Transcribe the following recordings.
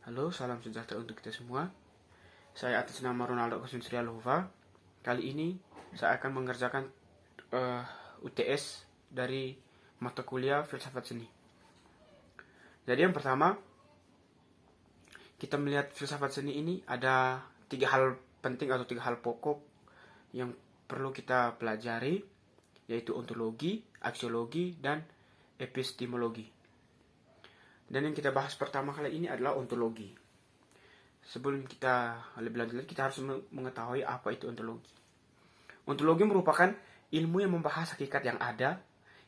Halo, salam sejahtera untuk kita semua. Saya atas nama Ronaldo Kusum Srialova. Kali ini saya akan mengerjakan UTS dari mata kuliah Filsafat Seni. Jadi yang pertama, kita melihat filsafat seni ini ada 3 hal penting atau 3 hal pokok yang perlu kita pelajari, yaitu ontologi, aksiologi, dan epistemologi. Dan yang kita bahas pertama kali ini adalah ontologi. Sebelum kita lebih lanjut lagi, kita harus mengetahui apa itu ontologi. Ontologi merupakan ilmu yang membahas hakikat yang ada,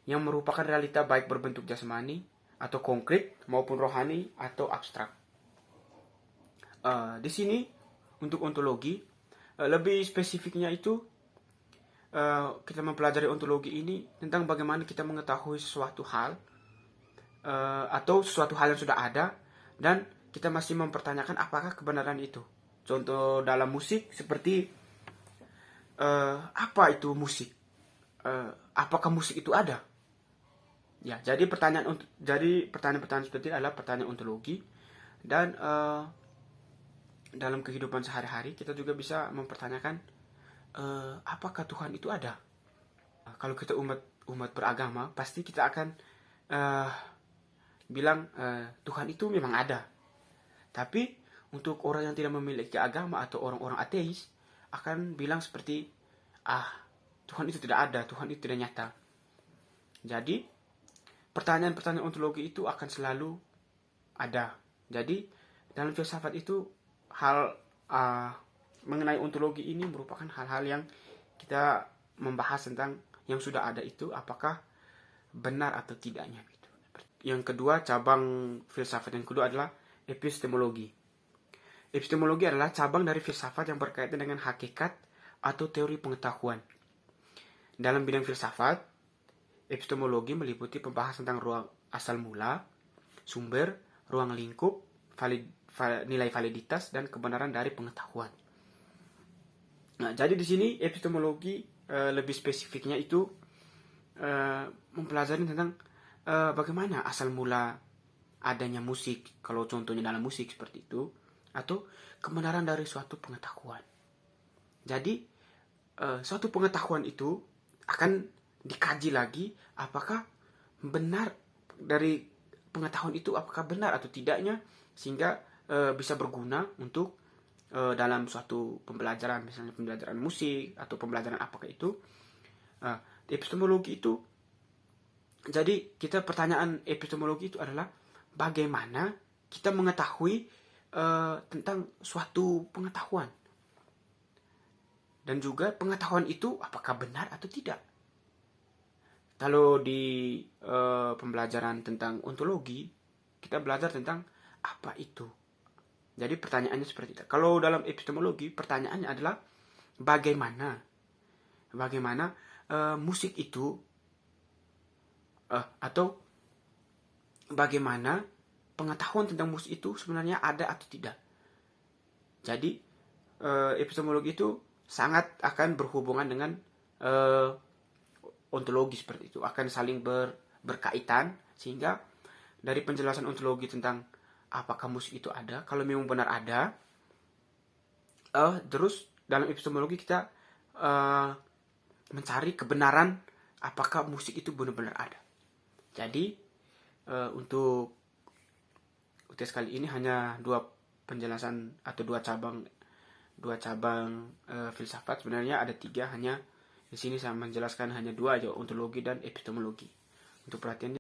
yang merupakan realita baik berbentuk jasmani atau konkret maupun rohani atau abstrak. Di sini untuk ontologi, lebih spesifiknya itu kita mempelajari ontologi ini tentang bagaimana kita mengetahui sesuatu hal atau sesuatu hal yang sudah ada dan kita masih mempertanyakan apakah kebenaran itu. Contoh dalam musik seperti apa itu musik? Apakah musik itu ada? Ya, jadi pertanyaan-pertanyaan seperti ini adalah pertanyaan ontologi, dan dalam kehidupan sehari-hari kita juga bisa mempertanyakan apakah Tuhan itu ada? Kalau kita umat beragama, pasti kita akan bilang Tuhan itu memang ada. Tapi untuk orang yang tidak memiliki agama atau orang-orang ateis akan bilang seperti Tuhan itu tidak ada, Tuhan itu tidak nyata. Jadi pertanyaan-pertanyaan ontologi itu akan selalu ada. Jadi dalam filsafat itu hal mengenai ontologi ini merupakan hal-hal yang kita membahas tentang yang sudah ada itu apakah benar atau tidaknya. Yang kedua, cabang filsafat yang kedua adalah epistemologi. Epistemologi adalah cabang dari filsafat yang berkaitan dengan hakikat atau teori pengetahuan. Dalam bidang filsafat, epistemologi meliputi pembahasan tentang ruang asal mula, sumber, ruang lingkup, nilai validitas, dan kebenaran dari pengetahuan. Nah, jadi di sini epistemologi lebih spesifiknya itu mempelajari tentang bagaimana asal mula adanya musik, kalau contohnya dalam musik seperti itu, atau kebenaran dari suatu pengetahuan. Jadi suatu pengetahuan itu akan dikaji lagi apakah benar dari pengetahuan itu apakah benar atau tidaknya, sehingga bisa berguna untuk dalam suatu pembelajaran, misalnya pembelajaran musik atau pembelajaran apakah itu. Epistemologi itu, jadi pertanyaan epistemologi itu adalah bagaimana kita mengetahui tentang suatu pengetahuan, dan juga pengetahuan itu apakah benar atau tidak. Kalau di pembelajaran tentang ontologi, kita belajar tentang apa itu. Jadi pertanyaannya seperti itu. Kalau dalam epistemologi, pertanyaannya adalah bagaimana musik itu atau bagaimana pengetahuan tentang musik itu sebenarnya ada atau tidak. Jadi epistemologi itu sangat akan berhubungan dengan ontologi seperti itu, akan saling berkaitan, sehingga dari penjelasan ontologi tentang apakah musik itu ada, kalau memang benar ada, terus dalam epistemologi kita mencari kebenaran apakah musik itu benar-benar ada. Jadi untuk UTS kali ini hanya 2 penjelasan atau 2 cabang filsafat. Sebenarnya ada 3, hanya di sini saya menjelaskan hanya 2 aja, ontologi dan epistemologi. Untuk perhatiannya